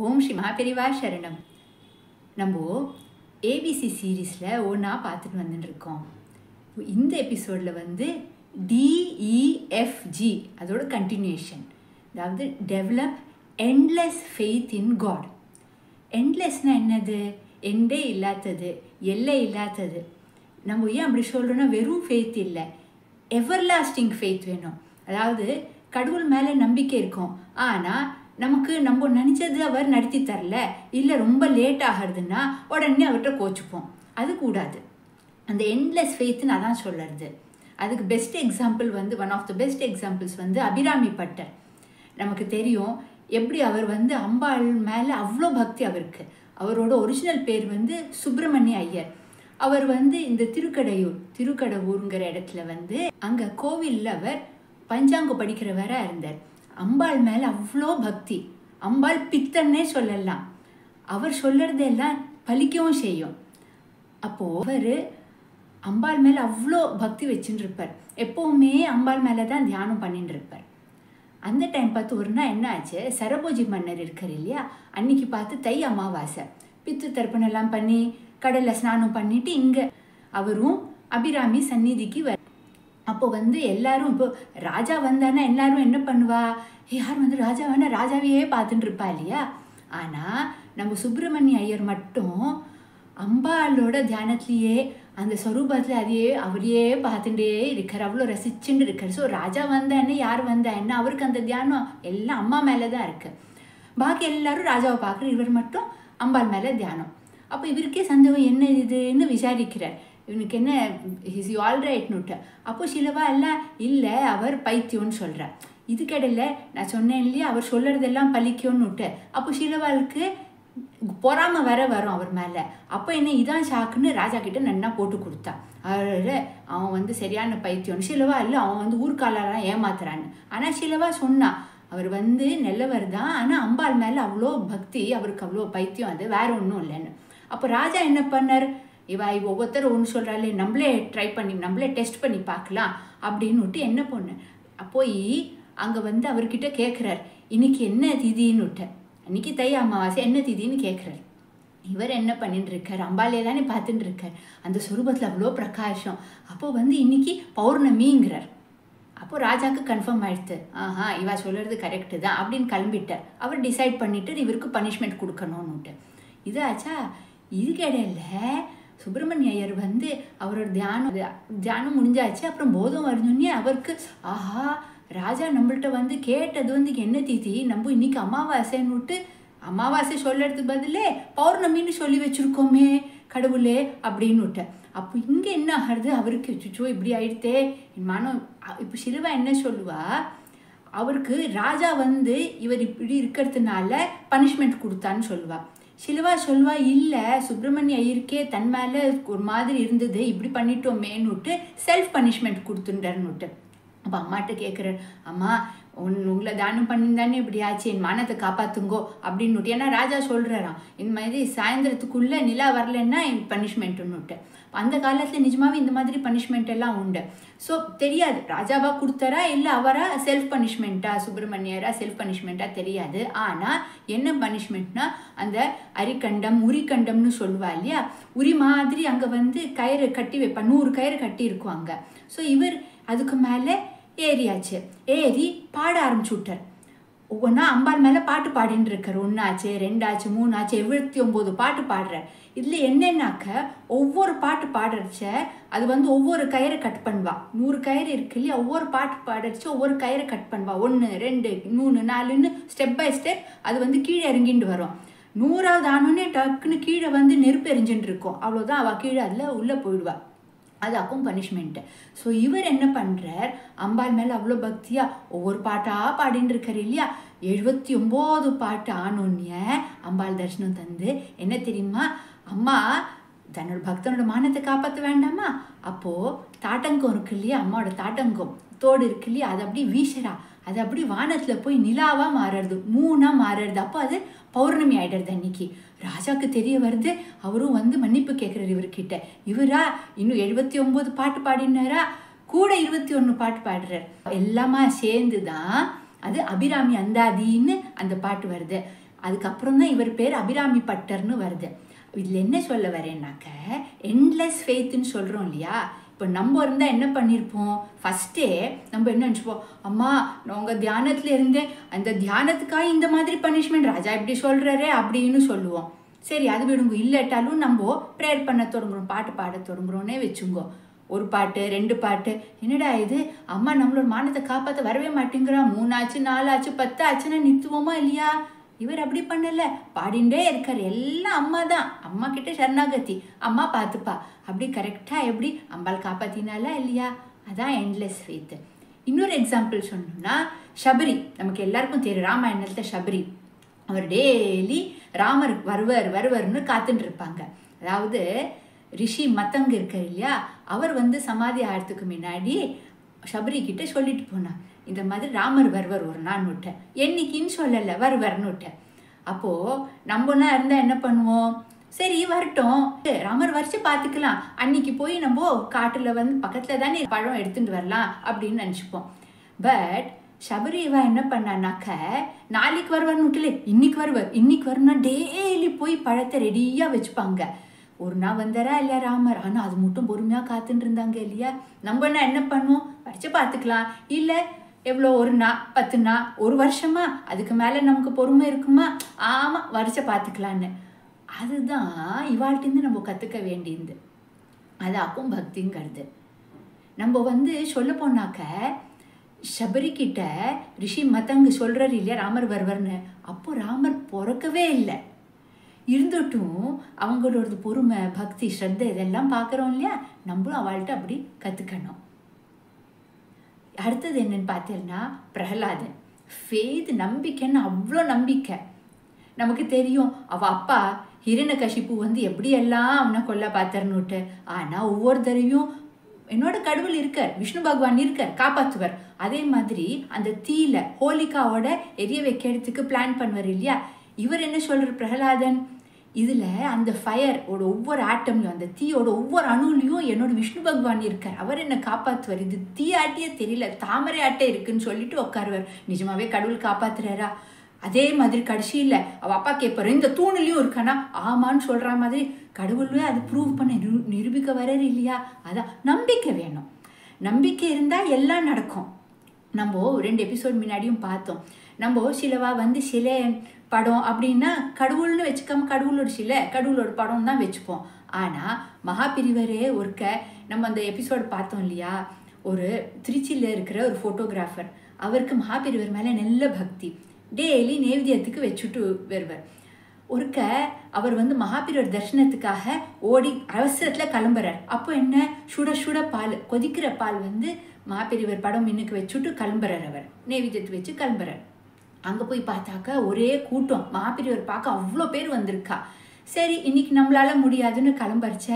ஓம் ஸ்ரீ மகாபெரிவா சரணம். நம்ம ஏபிசி சீரீஸில் ஒன்றா பார்த்துட்டு வந்துட்டுருக்கோம். இந்த எபிசோடில் வந்து DEFG அதோட கண்டினியூஷன், அதாவது develop endless faith in God. எண்ட்லெஸ்னால் என்னது? எண்டே இல்லாதது, எல்லை இல்லாதது. நம்ம ஏன் அப்படி சொல்கிறோன்னா, வெறும் ஃபெய்த் இல்லை, எவர்லாஸ்டிங் ஃபெய்த் வேணும். அதாவது கடவுள் மேலே நம்பிக்கை இருக்கும், ஆனால் நமக்கு நம்ம நினச்சது அவர் நடத்தி தரல, இல்லை ரொம்ப லேட் ஆகிறதுன்னா உடனே அவர்கிட்ட கோச்சுப்போம். அது கூடாது. அந்த எண்ட்லெஸ் ஃபெய்த்துன்னு அதான் சொல்லுறது. அதுக்கு பெஸ்ட் எக்ஸாம்பிள் வந்து, one of the best examples வந்து அபிராமி பட்டர். நமக்கு தெரியும் எப்படி அவர் வந்து அம்பாள் மேலே அவ்வளோ பக்தி அவருக்கு. அவரோட ஒரிஜினல் பேர் வந்து சுப்பிரமணிய ஐயர். அவர் வந்து இந்த திருக்கடையூருங்கிற இடத்துல வந்து அங்கே கோவிலில் அவர் பஞ்சாங்கம் படிக்கிறவராக இருந்தார். அம்பாள் மேலே அவ்வளோ பக்தி. அம்பாள் பித்தன்னே சொல்லலாம். அவர் சொல்லுறதெல்லாம் பலிக்கவும் செய்யும். அப்போது அவர் அம்பாள் மேலே அவ்வளோ பக்தி வச்சுட்டு இருப்பார். எப்போவுமே அம்பாள் மேலே தான் தியானம் பண்ணிட்டு இருப்பார். அந்த டைம் பார்த்து ஒரு நாள் என்ன ஆச்சு, சரபோஜி மன்னர் இருக்கார் இல்லையா, அன்னைக்கு பார்த்து தை அமாவாசை, பித்து தர்ப்பணெல்லாம் பண்ணி கடலில் ஸ்நானம் பண்ணிட்டு இங்கே அவரும் அபிராமி சந்நிதிக்கு வர. அப்போ வந்து எல்லாரும், இப்போ ராஜா வந்தானா எல்லாரும் என்ன பண்ணுவா, யார் வந்து ராஜா வேணா ராஜாவையே பார்த்துட்டு இருப்பா இல்லையா. ஆனால் நம்ம சுப்பிரமணிய ஐயர் மட்டும் அம்பாளோட தியானத்துலேயே அந்த ஸ்வரூபத்தில் அவரையே பார்த்துட்டே இருக்கார், அவ்வளோ ரசிச்சுட்டு இருக்கார். ஸோ ராஜா வந்தா என்ன, யார் வந்தா என்ன, அவருக்கு அந்த தியானம் எல்லாம் அம்மா மேலே தான் இருக்குது. பாக்கி எல்லாரும் ராஜாவை பார்க்குற, இவர் மட்டும் அம்பாள் மேலே தியானம். அப்போ இவருக்கே சந்தேகம், என்ன இதுன்னு விசாரிக்கிறார். இவனுக்கு என்ன, இஸ் யூ ஆல் ரைட்னுட்டு. அப்போ சிலவா எல்லாம் இல்லை அவர் பைத்தியம்னு சொல்கிறார். இதுக்கிடையில் நான் சொன்னேன் இல்லையா, அவர் சொல்கிறதெல்லாம் பலிக்கும்னு விட்டு. அப்போ சிலவாளுக்கு பொறாம வரும் அவர் மேலே. அப்போ என்ன, இதான் ஷாக்குன்னு ராஜா கிட்ட நன்னா போட்டு கொடுத்தா. அவன் வந்து சரியான பைத்தியம்னு. சிலவா இல்லை, அவன் வந்து ஊர்க்காலெல்லாம் ஏமாத்துறான்னு. ஆனால் சிலவா சொன்னா அவர் வந்து நல்லவர் தான், ஆனால் அம்பாள் மேலே அவ்வளோ பக்தி, அவருக்கு அவ்வளோ பைத்தியம், அது வேற ஒன்றும் இல்லைன்னு. அப்போ ராஜா என்ன பண்ணார், இவ ஒவ்வொருத்தர் ஒன்று சொல்கிறாளே, நம்மளே ட்ரை பண்ணி நம்மளே டெஸ்ட் பண்ணி பார்க்கலாம் அப்படின்னு விட்டு என்ன பண்ண போய் அங்கே வந்து அவர்கிட்ட கேட்குறார், இன்னைக்கு என்ன திதின்னு விட்ட, அன்னைக்கு தை அமாவாசை என்ன திதின்னு கேட்குறார். இவர் என்ன பண்ணிட்டு இருக்கார், அம்பாலே தானே பார்த்துட்டு இருக்கார். அந்த சொரூபத்தில் அவ்வளோ பிரகாசம். அப்போது வந்து இன்னைக்கு பௌர்ணமிங்கிறார். அப்போது ராஜாவுக்கு கன்ஃபார்ம் ஆயிடுத்து, ஆஹா இவா சொல்கிறது கரெக்டு தான் அப்படின்னு கிளம்பிட்டார். அவர் டிசைட் பண்ணிட்டு இவருக்கு பனிஷ்மெண்ட் கொடுக்கணும்னுட்டு. இது ஆச்சா. இதுக்கிடையில சுப்பிரமணிய ஐயர் வந்து அவரோட தியானம் முடிஞ்சாச்சு. அப்புறம் போதம் வருதுன்னே அவருக்கு, ஆஹா ராஜா நம்மள்கிட்ட வந்து கேட்டது வந்து என்ன தீதி, நம்ம இன்னைக்கு அமாவாசைன்னு விட்டு அமாவாசை சொல்லுறதுக்கு பதிலே பௌர்ணமின்னு சொல்லி வச்சுருக்கோமே கடவுளே அப்படின்னு விட்ட. அப்போ இங்கே என்ன ஆகிறது அவருக்கு, சுச்சோ இப்படி ஆயிடுத்தே என் மனம். இப்போ சிலுவா என்ன சொல்லுவா, அவருக்கு ராஜா வந்து இவர் இப்படி இருக்கிறதுனால பனிஷ்மெண்ட் கொடுத்தான்னு சொல்லுவா. சிலுவா சொல்வா, இல்லை சுப்பிரமணிய ஐயருக்கே தன் மேலே ஒரு மாதிரி இருந்தது, இப்படி பண்ணிட்டோமேன்னு விட்டு செல்ஃப் பனிஷ்மெண்ட் கொடுத்துட்டாருன்னு. அப்போ அம்மாட்ட கேட்குறாரு, அம்மா உங்களை தானம் பண்ணியிருந்தானே இப்படி ஆச்சு, என் மானத்தை காப்பாற்றுங்கோ அப்படின்னு விட்டு. ஏன்னா ராஜா சொல்கிறாராம், இந்த மாதிரி சாயந்தரத்துக்குள்ளே நிலா வரலன்னா என் பனிஷ்மெண்ட்டுன்னு விட்டு. அந்த காலத்தில் நிஜமாவே இந்த மாதிரி பனிஷ்மெண்ட் எல்லாம் உண்டு. ஸோ தெரியாது ராஜாவா கொடுத்தாரா இல்லை அவரா செல்ஃப் பனிஷ்மெண்ட்டா, சுப்பிரமணியரா செல்ஃப் பனிஷ்மெண்ட்டாக தெரியாது. ஆனால் என்ன பனிஷ்மெண்ட்னா, அந்த அரிக்கண்டம் உரிக்கண்டம்னு சொல்லுவா இல்லையா, உரி மாதிரி அங்கே வந்து கயிறு கட்டி வைப்பா, 100 கயிறு கட்டி இருக்கும் அங்கே. ஸோ இவர் அதுக்கு மேலே ஏறியாச்சு. ஏறி பாட ஆரம்பிச்சு விட்டார். ஒவ்வொன்றா அம்பாள் மேலே பாட்டு பாடின்னு இருக்கார். 1 ஆச்சு, 2 ஆச்சு, 3 ஆச்சு, 79 பாட்டு பாடுறார். இதில் என்னென்னாக்க ஒவ்வொரு பாட்டு பாடுறச்ச அது வந்து ஒவ்வொரு கயிறை கட் பண்ணுவா. 100 கயிறு இருக்கு இல்லையா, ஒவ்வொரு பாட்டு பாடுறச்சு ஒவ்வொரு கயிறை கட் பண்ணுவா. 1 2 3 4ன்னு ஸ்டெப் பை ஸ்டெப் அது வந்து கீழே இறங்கிட்டு வரும். 100வது ஆனோடனே டக்குன்னு கீழே வந்து நெருப்பு எரிஞ்சுட்டு இருக்கும். அவ்வளோதான், அவள் கீழே அதில் உள்ளே போயிடுவா. அது அக்கும் பனிஷ்மெண்ட்டு. ஸோ இவர் என்ன பண்ணுறார், அம்பாள் மேலே அவ்வளோ பக்தியாக ஒவ்வொரு பாட்டாக பாடின்னு இருக்கார் இல்லையா. 79 பாட்டு ஆனோன்னிய அம்பாள் தரிசனம் தந்து என்ன தெரியுமா, அம்மா தன்னோட பக்தனோட மானத்தை காப்பாற்ற வேண்டாமா. அப்போது தாட்டங்கம் இருக்கு இல்லையா, அம்மாவோட தாட்டங்கம் தோடு இருக்கு இல்லையா, அது அப்படி வீசுறா. அது அப்படி வானத்தில் போய் நிலாவாக மாறுறது, 3ஆக மாறுறது. அப்போ அது பௌர்ணமி ஆகிடுறது. அன்னைக்கு ராஜாவுக்கு தெரிய வருது. அவரும் வந்து மன்னிப்பு கேட்குறாரு இவர்கிட்ட. இவரா இன்னும் 79 பாட்டு பாடினாரா, கூட 21 பாட்டு பாடுறார். எல்லாமா சேர்ந்து தான் அது அபிராமி அந்தாதின்னு அந்த பாட்டு வருது. அதுக்கப்புறம் தான் இவர் பேர் அபிராமி பட்டர்னு வருது. இதில் என்ன சொல்ல வரேன்னாக்க, எண்ட்லெஸ் ஃபெய்த்துன்னு சொல்கிறோம் இல்லையா. இப்போ நம்ம இருந்தால் என்ன பண்ணியிருப்போம், ஃபஸ்ட்டே நம்ம என்ன நினச்சிப்போம், அம்மா நான் உங்கள் தியானத்தில் இருந்தேன், அந்த தியானத்துக்காக இந்த மாதிரி பனிஷ்மெண்ட் ராஜா இப்படி சொல்கிறாரே அப்படின்னு சொல்லுவோம். சரி அது விடுங்க. இல்லாட்டாலும் நம்ம ப்ரேயர் பண்ண தொடங்குறோம், பாட்டு பாட தொடங்குறோன்னே வச்சுங்கோ. ஒரு பாட்டு 2 பாட்டு, என்னடா இது அம்மா நம்மளோட மானத்தை காப்பாற்ற வரவே மாட்டேங்கிறா, 3 ஆச்சு 4 ஆச்சு 10 ஆச்சுன்னா நிறுத்துவோமா இல்லையா. இவர் அப்படி பண்ணல, பாடிண்டே இருக்கார். எல்லாம் அம்மா தான், அம்மா கிட்ட சரணாகதி, அம்மா பார்த்துப்பா. அப்படி கரெக்டாக எப்படி அம்பாள் காப்பாத்தினாலா இல்லையா. அதான் எண்ட்லெஸ் ஃபெய்த். இன்னொரு எக்ஸாம்பிள் சொன்னோம்னா சபரி. நமக்கு எல்லாருக்கும் தெரியும், ராமாயணத்தில் சபரி. அவர் டெய்லி ராமர் வருவர்னு காத்துட்டு இருப்பாங்க. அதாவது ரிஷி மத்தங்க இருக்கார் இல்லையா, அவர் சமாதி ஆகிறதுக்கு முன்னாடி சபரி கிட்ட சொல்லிட்டு போனார், இந்த மாதிரி ராமர் வருவர் ஒரு நாள் விட்டேன், என்னைக்குன்னு சொல்லலை, வருவர்னு விட்டேன். அப்போது நம்மனா இருந்தால் என்ன பண்ணுவோம், சரி வரட்டும், ராமர் வரைச்சு பார்த்துக்கலாம், அன்னைக்கு போய் நம்ம காட்டில் பக்கத்தில் தானே பழம் எடுத்துட்டு வரலாம் அப்படின்னு நினச்சிப்போம். பட் சபரி இவா என்ன பண்ணானாக்க, நாளைக்கு வருவார்னு விட்டுல, இன்னைக்கு வரும்னா டெய்லி போய் பழத்தை ரெடியாக வச்சுப்பாங்க. ஒரு நாள் வந்தாரா இல்லையா ராமர், ஆனால் அது மட்டும் பொறுமையாக காத்துட்டு இருந்தாங்க இல்லையா. நம்மனா என்ன பண்ணுவோம், வரைச்சு பார்த்துக்கலாம், இல்லை எவ்வளோ 1 நாள் 10 நாள் 1 வருஷமா, அதுக்கு மேலே நமக்கு பொறுமை இருக்குமா, ஆமாம் வரைச்ச பார்த்துக்கலான்னு. அதுதான் இவாழ்கிட்டேருந்து நம்ம கற்றுக்க வேண்டியது. அதாக்கும் பக்திங்கிறது. நம்ம சொல்ல போனாக்க, சபரிக்கிட்ட ரிஷி மத்தங்க சொல்கிறார் இல்லையா ராமர் வருவர்னு, அப்போ ராமர் பிறக்கவே இல்லை. இருந்துட்டும் அவங்களோட பொறுமை, பக்தி, ஸ்ரத்தை இதெல்லாம் பார்க்குறோம் இல்லையா. நம்மளும் அவள்கிட்ட அப்படி கற்றுக்கணும். அடுத்தது என்னன்னு பார்த்தீங்கன்னா பிரகலாதன். ஃபெய்த், நம்பிக்கைன்னு அவ்வளோ நம்பிக்கை. நமக்கு தெரியும் அவள் அப்பா ஹிரண்யகசிப்பு எப்படியெல்லாம் அவனை கொல்ல பார்த்தாருன்னுட்டு. ஆனால் ஒவ்வொரு தடவையும் என்னோட கடவுள் இருக்கார், விஷ்ணு பகவான் இருக்கார், காப்பாற்றுவார். அதே மாதிரி அந்த தீயில ஹோலிகாவோட எரிய வைக்கிறதுக்கு பிளான் பண்ணுவார் இல்லையா. இவர் என்ன சொல்கிறார் பிரகலாதன், இதில் அந்த ஃபயரோட ஒவ்வொரு ஆட்டம்லையும், அந்த தீயோட ஒவ்வொரு அணுலையும் என்னோட விஷ்ணு பகவான் இருக்கார், அவர் என்னை காப்பாற்றுவார். இது தீ ஆட்டியே தெரியல, தாமரை ஆட்டே இருக்குன்னு சொல்லிட்டு உட்காருவார். நிஜமாவே கடவுள் காப்பாற்றுறாரா. அதே மாதிரி கடைசியில் அவள் அப்பா கேட்பார், இந்த தூணுலையும் இருக்கானா, ஆமான்னு சொல்கிற மாதிரி கடவுள்வே அது ப்ரூவ் பண்ண நிரூபிக்க வர்றாரு இல்லையா. அதான் நம்பிக்கை வேணும். நம்பிக்கை இருந்தால் எல்லாம் நடக்கும். நம்ம 2 எபிசோட் முன்னாடியும் பார்த்தோம். நம்ம சிலவா சில படம் அப்படின்னா கடவுள்னு வச்சுக்காம கடவுளோட படம் தான் வச்சுப்போம். ஆனால் மகாபிரிவரே நம்ம அந்த எபிசோடு பார்த்தோம் இல்லையா. ஒரு திருச்சியில் இருக்கிற ஒரு ஃபோட்டோகிராஃபர், அவருக்கு மகாபிரிவர் மேலே நல்ல பக்தி. டெய்லி நைவேத்தியத்துக்கு வச்சுட்டு வருவார். அவர் மகாபிரிவர் தரிசனத்துக்காக ஓடி அவசரத்தில் கிளம்புறார். அப்போ என்ன, சுட பால், கொதிக்கிற பால் மகாபிரிவர் படம் மின்னுக்கு வச்சுட்டு கிளம்புறார். அவர் நைவேத்தியத்துக்கு வச்சு கிளம்புறார். அங்கே போய் பார்த்தாக்க ஒரே கூட்டம், மகாபிரிவர் பார்க்க அவ்வளோ பேர் வந்திருக்கா. சரி இன்னைக்கு நம்மளால முடியாதுன்னு கிளம்பறிச்ச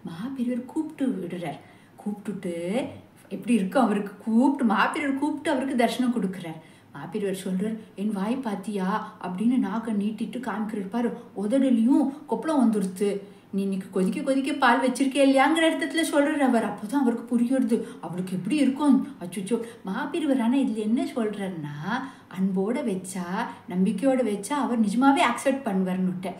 மகாபிரிவர் கூப்பிட்டு விடுறார். கூப்பிட்டுட்டு எப்படி இருக்கும் அவருக்கு, மகாபிரிவர் கூப்பிட்டு அவருக்கு தரிசனம் கொடுக்குறார். மகாபிரிவர் சொல்கிறார், என் வாய் பாத்தியா அப்படின்னு நாக்கை நீட்டிட்டு காமிக்கிறார். பாரு உதடுலையும் கொப்பளம் வந்துடுத்து, நீ இன்னைக்கு கொதிக்க பால் வச்சிருக்கே இல்லையாங்கிற இடத்துல சொல்கிறார் அவர். அப்போ தான் அவருக்கு புரியுறது அவருக்கு எப்படி இருக்கும். அச்சுச்சோ மகாபிரிவர். ஆனால் இதில் என்ன சொல்கிறாருன்னா, அன்போடு வச்சா, நம்பிக்கையோடு வச்சா அவர் நிஜமாவே அக்செப்ட் பண்ணுவார்னுட்டு.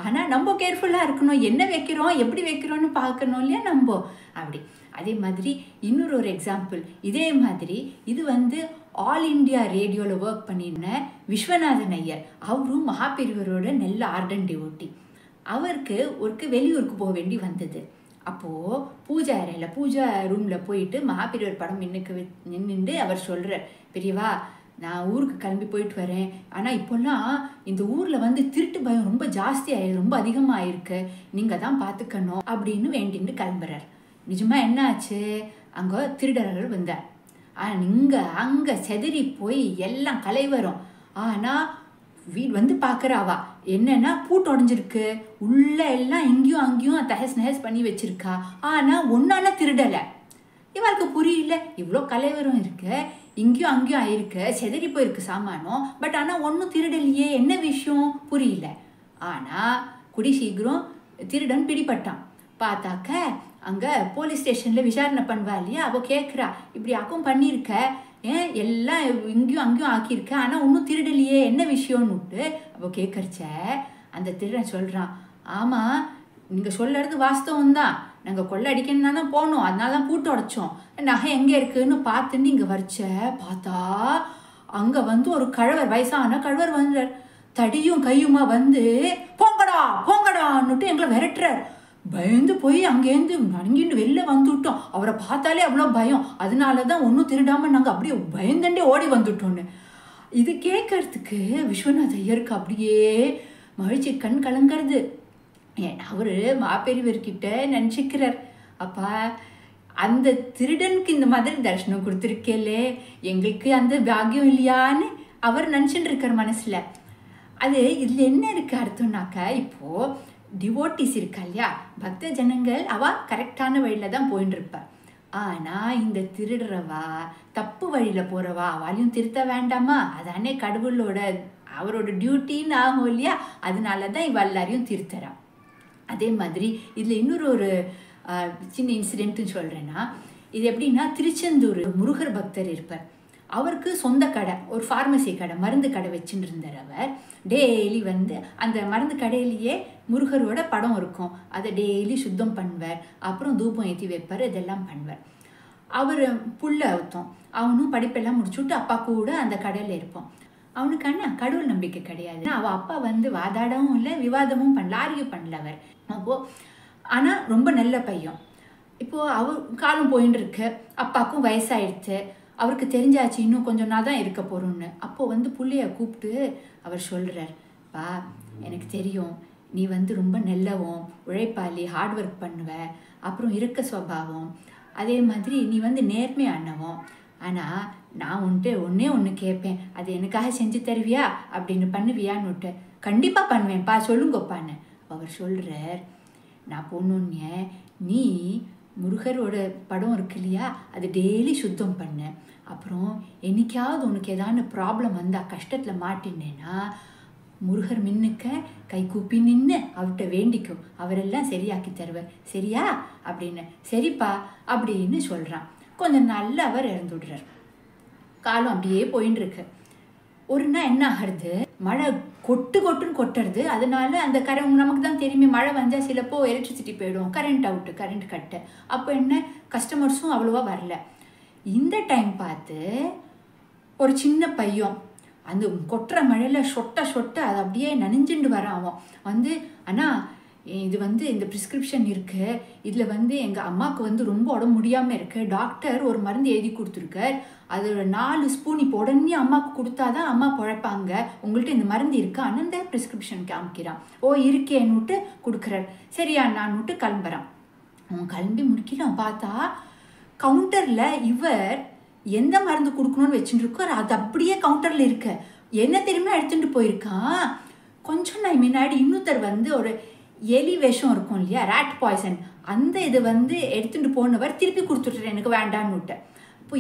ஆனால் நம்ம கேர்ஃபுல்லாக இருக்கணும், என்ன வைக்கிறோம் எப்படி வைக்கிறோன்னு பார்க்கணும் இல்லையா நம்ம அப்படி. அதே மாதிரி இன்னொரு எக்ஸாம்பிள் இதே மாதிரி, இது ஆல் இண்டியா ரேடியோவில் ஒர்க் பண்ணின விஸ்வநாதன் ஐயர். அவரும் மகாபிரிவரோட நல்ல ஆர்டன் டிவோட்டி. அவருக்கு வெளியூருக்கு போக வேண்டி வந்தது. அப்போது பூஜா அறையில், பூஜா ரூமில் போயிட்டு மகாபிரிவர் படம் நின்றுண்டு அவர் சொல்கிறார், பெரியவா நான் ஊருக்கு கிளம்பி போயிட்டு வரேன், ஆனால் இப்போல்லாம் இந்த ஊரில் திருட்டு பயம் ரொம்ப ஜாஸ்தியாகிருக்கு, ரொம்ப அதிகமாக ஆயிருக்கு, நீங்கள் தான் பார்த்துக்கணும் அப்படின்னு வேண்டின்னு கிளம்புறார். நிஜமாக என்ன ஆச்சு, அங்கே திருடர்கள் வந்தார். ஆனால் அங்கே செதறி போய் எல்லாம் கலைவரும். ஆனால் வீடு பார்க்குறாவா, என்னென்னா பூட்டு உடஞ்சிருக்கு, உள்ள எல்லாம் இங்கேயும் அங்கேயும் நெஹஸ் பண்ணி வச்சிருக்கா. ஆனால் ஒன்றான திருடலை. இவருக்கு புரியல, இவ்வளோ கலைவரம் இருக்கு, இங்கேயும் அங்கேயும் ஆயிருக்கு, செதறி போயிருக்கு சாமானம், பட் ஆனால் ஒன்றும் திருடலையே, என்ன விஷயம் புரியல. ஆனால் குடி சீக்கிரம் திருடன் பிடிபட்டான். பார்த்தாக்க அங்கே போலீஸ் ஸ்டேஷனில் விசாரணை பண்ணுவா இல்லையா, அவள் கேட்குறா, இப்படி அக்கம் பண்ணியிருக்க, ஏன் எல்லாம் இங்கேயும் அங்கேயும் ஆக்கியிருக்க, ஆனால் ஒன்றும் திருடலையே, என்ன விஷயம்னு விட்டு அப்போ கேட்கறச்ச அந்த திருடன் சொல்கிறான், ஆமாம் நீங்கள் சொல்லுறது வாஸ்தவம் தான், நாங்கள் கொள்ளை அடிக்கணும்னா தான் போனோம், அதனால தான் பூட்டு உடைச்சோம், நகை எங்கே இருக்குன்னு பார்த்துன்னு இங்கே வரைச்ச பார்த்தா அங்கே வந்து ஒரு கழவர், வயசான கழவர் வந்தார். தடியும் கையுமா வந்து போங்கடா போங்கடான்னுட்டு எங்களை விரட்டுறார். பயந்து போய் அங்கேருந்து நடுங்கிட்டு வெளில வந்துவிட்டோம். அவரை பார்த்தாலே அவ்வளோ பயம். அதனால தான் ஒன்றும் திருடாமல் நாங்கள் அப்படியே பயந்துட்டே ஓடி வந்துட்டோன்னு. இது கேட்கறதுக்கு விஸ்வநாத ஐயருக்கு அப்படியே மகிழ்ச்சி கண் கலங்கிறது. அவர் மாப்பெரியவர்கிட்ட நினச்சிக்கிறார், அப்பா அந்த திருடனுக்கு இந்த மாதிரி தரிசனம் கொடுத்துருக்கேலே, எங்களுக்கு அந்த பாக்கியம் இல்லையான்னு அவர் நினச்சிட்டு இருக்கார் மனசில். அது இதில் என்ன இருக்குது அர்த்தம்னாக்கா, இப்போது டிவோட்டிஸ் இருக்கா இல்லையா, பக்த ஜனங்கள் அவள் கரெக்டான வழியில் தான் போயின்னு இருப்பா. ஆனால் இந்த திருடுறவா தப்பு வழியில் போகிறவா அவளையும் திருத்த வேண்டாமா, அதானே கடவுளோட அவரோட டியூட்டின்னு ஆகும் இல்லையா, அதனால தான் இவ எல்லாரையும் திருத்தறா. அதே மாதிரி இதில் இன்னொரு சின்ன இன்சிடென்ட்னு சொல்கிறேன்னா, இது எப்படின்னா, திருச்செந்தூர் முருகர் பக்தர் இருப்பார். அவருக்கு சொந்த கடை, ஒரு ஃபார்மசி கடை, மருந்து கடை வச்சுட்டு இருந்தார். அவர் டெய்லி வந்து அந்த மருந்து கடையிலேயே முருகரோட படம் இருக்கும், அதை டெய்லி சுத்தம் பண்ணுவார், அப்புறம் தூபம் ஏற்றி வைப்பார், இதெல்லாம் பண்ணுவார். அவர் புள்ள அவுத்தம், அவனும் படிப்பெல்லாம் முடிச்சுட்டு அப்பா கூட அந்த கடையில் இருப்பான். அவனுக்கு அண்ணா கடவுள் நம்பிக்கை கிடையாது. அவள் அப்பா வந்து வாதாடவும் இல்லை, விவாதமும் பண்ணல, ஆர்கியூ பண்ணல அவர். அப்போது ஆனால் ரொம்ப நல்ல பையன். இப்போது அவர் காலம் போயின்னு இருக்கு, அப்பாவுக்கும் வயசாயிடுச்சு, அவருக்கு தெரிஞ்சாச்சு இன்னும் கொஞ்சம் நாள் தான் இருக்க போகிறோன்னு. அப்போது வந்து பிள்ளைய கூப்பிட்டு அவர் சொல்கிறார், பா எனக்கு தெரியும் நீ வந்து ரொம்ப நல்லவும் உழைப்பாளி, ஹார்ட் ஒர்க் பண்ணுவ, அப்புறம் இருக்க சுவாவம், அதே மாதிரி நீ வந்து நேர்மையானவும், ஆனால் நான் ஒன்றே ஒன்று கேட்பேன், அது எனக்காக செஞ்சு தருவியா அப்படின்னு, பண்ணுவியான்னு விட்டு. கண்டிப்பாக பண்ணுவேன்ப்பா, சொல்லுங்கப்பான்னு. அவர் சொல்கிறார், நான் பொண்ணுன்னே நீ முருகரோட படம் இருக்கு இல்லையா, அது டெய்லி சுத்தம் பண்ண, அப்புறம் என்னைக்காவது உனக்கு ஏதாவது ப்ராப்ளம் வந்தால் கஷ்டத்தில் மாட்டினேன்னா முருகர் மின்னுக்க கை கூப்பி நின்று அவர்கிட்ட வேண்டிக்கும், அவரெல்லாம் சரியாக்கி தருவார், சரியா அப்படின்னு. சரிப்பா அப்படின்னு சொல்கிறான். கொஞ்சம் நல்ல அவர் இறந்துடுறார். காலம் அப்படியே போயின்னு இருக்கு. ஒரு நாள் என்ன ஆகிறது, மழை கொட்டுன்னு கொட்டுறது. அதனால அந்த நமக்கு தான் தெரியுமே, மழை வந்தால் சிலப்போ எலக்ட்ரிசிட்டி போயிடும், கரண்ட் கட்டு. அப்போ என்ன, கஸ்டமர்ஸும் அவ்வளோவா வரல. இந்த டைம் பார்த்து ஒரு சின்ன பையன் அந்த கொட்டுற மழையில் சொட்ட அது அப்படியே நனைஞ்சுட்டு வரான். அவன் வந்து, அண்ணா இது வந்து இந்த ப்ரிஸ்கிரிப்ஷன் இருக்குது, இதில் வந்து எங்கள் அம்மாவுக்கு வந்து ரொம்ப உடம்பு முடியாமல் இருக்குது, டாக்டர் ஒரு மருந்து எழுதி கொடுத்துருக்கார், அதோட 4 ஸ்பூன் இப்போ உடனே அம்மாவுக்கு கொடுத்தாதான் அம்மா பழப்பாங்க, உங்கள்கிட்ட இந்த மருந்து இருக்கா அண்ணன் ப்ரிஸ்கிரிப்ஷன் காமிக்கிறான். ஓ இருக்கேன்னுட்டு கொடுக்குறார். சரியா நான்னுட்டு கிளம்புறான். அவன் கிளம்பி முடிக்கிறான். பார்த்தா கவுண்டரில் இவர் எந்த மருந்து கொடுக்கணும்னு வச்சுட்டு இருக்கார், அது அப்படியே கவுண்டரில் இருக்க. என்ன தெரியுமா எடுத்துகிட்டு போயிருக்கான், கொஞ்சம் நான் முன்னாடி இன்னொருத்தர் வந்து ஒரு எலி விஷம் இருக்கும் இல்லையா, ரேட் பாய்சன், அந்த இது வந்து எடுத்துகிட்டு போனவர் திருப்பி கொடுத்துட்றேன், எனக்கு வேண்டான்னு விட்ட. இப்போ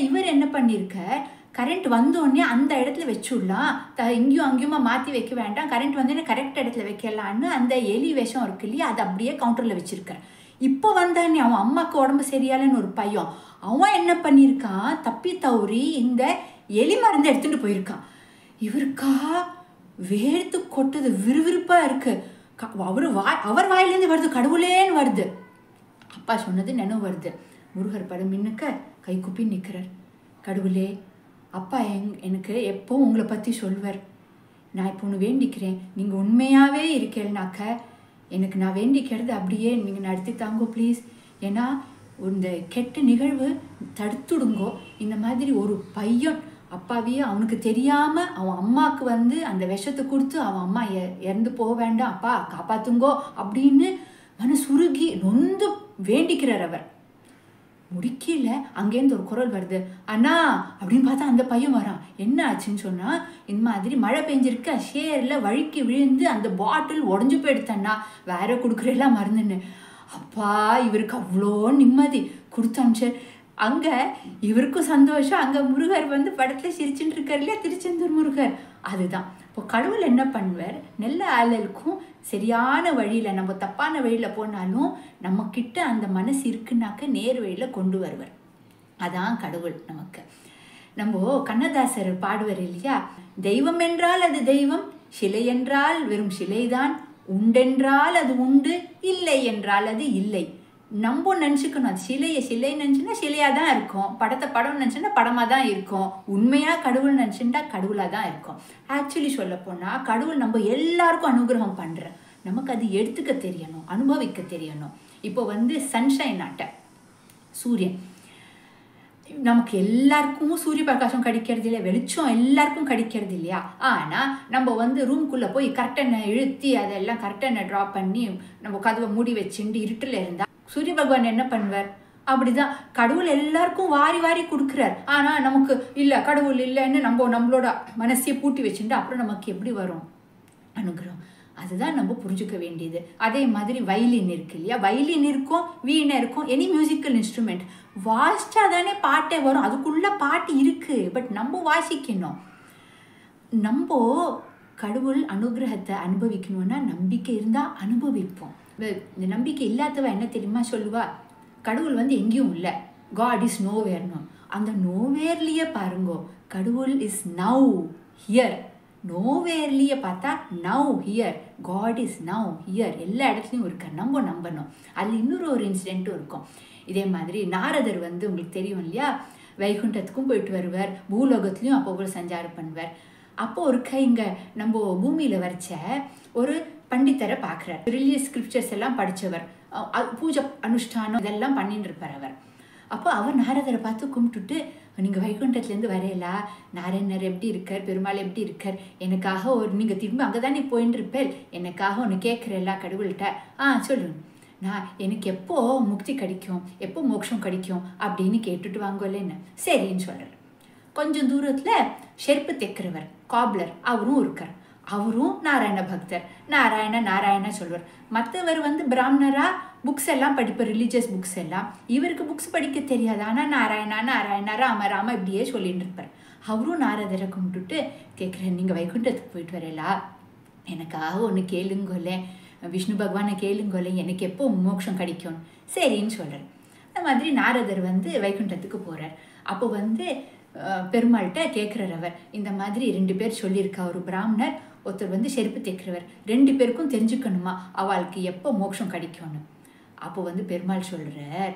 இவர் என்ன பண்ணியிருக்க, கரண்ட் வந்தோடனே அந்த இடத்துல வச்சுடலாம், இங்கேயும் அங்கேயுமா மாற்றி வைக்க வேண்டாம், கரண்ட் வந்தோடனே கரெக்ட் இடத்துல வைக்கலான்னு அந்த எலி விஷம் இருக்கு இல்லையா, அது அப்படியே கவுண்டரில் வச்சுருக்கார். இப்போ வந்தானே அவன் அம்மாவுக்கு உடம்பு சரியாலன்னு ஒரு பையன், அவன் என்ன பண்ணியிருக்கான், தப்பி தவறி இந்த எலி மருந்து எடுத்துகிட்டு போயிருக்கான். இவருக்கா வேர்த்து கொட்டுது, விறுவிறுப்பாக இருக்குது. அவர் வாயிலேருந்து வருது, கடவுளேன்னு வருது. அப்பா சொன்னது நினைவு வருது. முருகர் படம் மின்னுக்க கை குப்பி நிற்கிறார். கடவுளே, அப்பா எனக்கு எப்போ உங்களை பற்றி சொல்வார், நான் இப்போ ஒன்று வேண்டிக்கிறேன், நீங்கள் உண்மையாகவே இருக்கேன்னாக்க எனக்கு நான் வேண்டிக்கிறது அப்படியே நீங்கள் நடத்தி தாங்கோ ப்ளீஸ். ஏன்னா இந்த கெட்ட நிகழ்வு தடுத்துடுங்கோ. இந்த மாதிரி ஒரு பையன் அப்பாவையே அவனுக்கு தெரியாமல் அவன் அம்மாவுக்கு வந்து அந்த விஷத்தை கொடுத்து அவன் அம்மா இறந்து போக வேண்டாம், அப்பா காப்பாற்றுங்கோ அப்படின்னு மனசுருகி நொந்து வேண்டிக்கிறார் அவர். முடிக்கல, அங்கேருந்து ஒரு குரல் வருது, அண்ணா அப்படின்னு பார்த்தா அந்த பையன் வரான். என்ன ஆச்சுன்னு சொன்னால், இந்த மாதிரி மழை பெஞ்சிருக்க, ஷேரில் வழுக்கி விழுந்து அந்த பாட்டில் உடஞ்சி போயிடுத்தண்ணா, வேற கொடுக்குறெல்லாம் மருந்துன்னு. அப்பா இவருக்கு அவ்வளோ நிம்மதி கொடுத்து அனுப்பிச்சார். அங்கே இவருக்கும் சந்தோஷம், அங்கே முருகர் வந்து படத்தில் சிரிச்சுட்டு இருக்கார் இல்லையா, திருச்செந்தூர் முருகர். அதுதான் இப்போ கடவுள் என்ன பண்ணுவார், நல்ல ஆளுக்கும் சரியான வழியில், நம்ம தப்பான வழியில் போனாலும் நம்மக்கிட்ட அந்த மனசு இருக்குன்னாக்க நேர் வழியில் கொண்டு வருவார். அதான் கடவுள் நமக்கு. நம்ம கண்ணதாசர் பாடுவார் இல்லையா, தெய்வம் என்றால் அது தெய்வம், சிலை என்றால் வெறும் சிலைதான், உண்டென்றால் அது உண்டு, இல்லை என்றால் அது இல்லை. நம்ம நினச்சிக்கணும், அது சிலை நினச்சுன்னா சிலையாக தான் இருக்கும், படம் நினச்சுன்னா படமாக தான் இருக்கும், உண்மையாக கடவுள் நினச்சுட்டா கடவுளாக தான் இருக்கும். ஆக்சுவலி சொல்ல போனால் கடவுள் நம்ம எல்லாருக்கும் அனுகிரகம் பண்ணுற, நமக்கு அது எடுத்துக்க தெரியணும், அனுபவிக்க தெரியணும். இப்போ சன்ஷைன் ஆட்ட சூரியன், நமக்கு எல்லாருக்கும் சூரிய பிரகாசம் கிடைக்கிறது இல்லை, வெளிச்சம் எல்லாருக்கும் கிடைக்கிறது இல்லையா. ஆனால் நம்ம ரூம்குள்ளே போய் கர்ட்டனை இழுத்தி அதெல்லாம் கர்ட்டனை ட்ராப் பண்ணி நம்ம கதவை மூடி வச்சுட்டு இருட்டில் இருந்தால் சூரிய பகவான் என்ன பண்ணுவார்? அப்படிதான் கடவுள் எல்லாருக்கும் வாரி வாரி கொடுக்குறார். ஆனால் நமக்கு இல்லை, கடவுள் இல்லைன்னு நம்மளோட மனசையை பூட்டி வச்சுட்டு அப்புறம் நமக்கு எப்படி வரும் அனுகிரகம்? அதுதான் நம்ம புரிஞ்சுக்க வேண்டியது. அதே மாதிரி வயலின் இருக்கு இல்லையா, வயலின் இருக்கும், வீணை இருக்கும், எனி மியூசிக்கல் இன்ஸ்ட்ருமெண்ட் வாசிச்சா தானே பாட்டே வரும். அதுக்குள்ள பாட்டு இருக்கு, பட் நம்ம வாசிக்கணும். நம்ம கடவுள் அனுகிரகத்தை அனுபவிக்கணும்னா நம்பிக்கை இருந்தால் அனுபவிப்போம். இந்த நம்பிக்கை இல்லாதவ என்ன தெரியுமா சொல்லுவா, கடவுள் எங்கேயும் இல்லை, காட் இஸ் நோவேர்னும். அந்த நோவேர்லேயே பாருங்கோ, கடவுள் இஸ் நவ் ஹியர். நோவேர்லேயே பார்த்தா now here, God is now here, எல்லா இடத்துலையும் இருக்கார். நம்ம நம்பணும். அதில் இன்னொரு ஒரு இன்சிடென்ட்டும் இருக்கும். இதே மாதிரி நாரதர் உங்களுக்கு தெரியும் இல்லையா, வைகுண்டத்துக்கும் போயிட்டு வருவார், பூலோகத்துலேயும் அப்போ சஞ்சாரம் பண்ணுவார். அப்போ இங்கே நம்ம பூமியில் வரைச்ச ஒரு பண்டிதரை பார்க்குறார். ரிலீஜியஸ் ஸ்கிரிப்சர்ஸ் எல்லாம் படித்தவர், பூஜை அனுஷ்டானம் இதெல்லாம் பண்ணிட்டு இருப்பார் அவர். அப்போ அவர் நாரதரை பார்த்து கும்பிட்டுட்டு, நீங்கள் வைகுண்டத்துலேருந்து வரையலா, நாராயணர் எப்படி இருக்கார், பெருமாள் எப்படி இருக்கார், எனக்காக நீங்கள் திரும்ப அங்கே தானே போயின்னு இருப்பேன், எனக்காக ஒன்று கேட்குறேல்லா கடவுள்கிட்ட, சொல்லுங்க, நான் எனக்கு எப்போ முக்தி கிடைக்கும், எப்போ மோட்சம் கிடைக்கும் அப்படின்னு கேட்டுட்டு வாங்கலேன்னு. சரின்னு சொல்கிறார். கொஞ்சம் தூரத்தில் ஷெர்ப்பு தைக்கிறவர் காப்லர் அவரும் இருக்கார். அவரும் நாராயண பக்தர், நாராயண சொல்வார். மற்றவர் பிராமணரா புக்ஸ் எல்லாம் படிப்பார், ரிலீஜியஸ் புக்ஸ் எல்லாம். இவருக்கு புக்ஸ் படிக்க தெரியாது, ஆனால் நாராயணா ராம இப்படியே சொல்லிட்டு இருப்பார். அவரும் நாரதரை கும்பிட்டுட்டு கேட்குறேன், நீங்கள் வைகுண்டத்துக்கு போயிட்டு வரலா, எனக்காக ஒன்று கேளுங்கோலே, விஷ்ணு பகவானை கேளுங்கோலே, எனக்கு எப்போ மோட்சம் கிடைக்கும். சரின்னு சொல்கிறார். அந்த மாதிரி நாரதர் வைகுண்டத்துக்கு போகிறார். அப்போ பெருமாள்கிட்ட கேட்குறார் அவர், இந்த மாதிரி 2 பேர் சொல்லியிருக்கா, ஒரு பிராமணர், ஒருத்தர் செருப்பு தைக்கிறவர், 2 பேருக்கும் தெரிஞ்சுக்கணுமா அவளுக்கு எப்போ மோட்சம் கிடைக்கும்னு. அப்போ பெருமாள் சொல்கிறார்,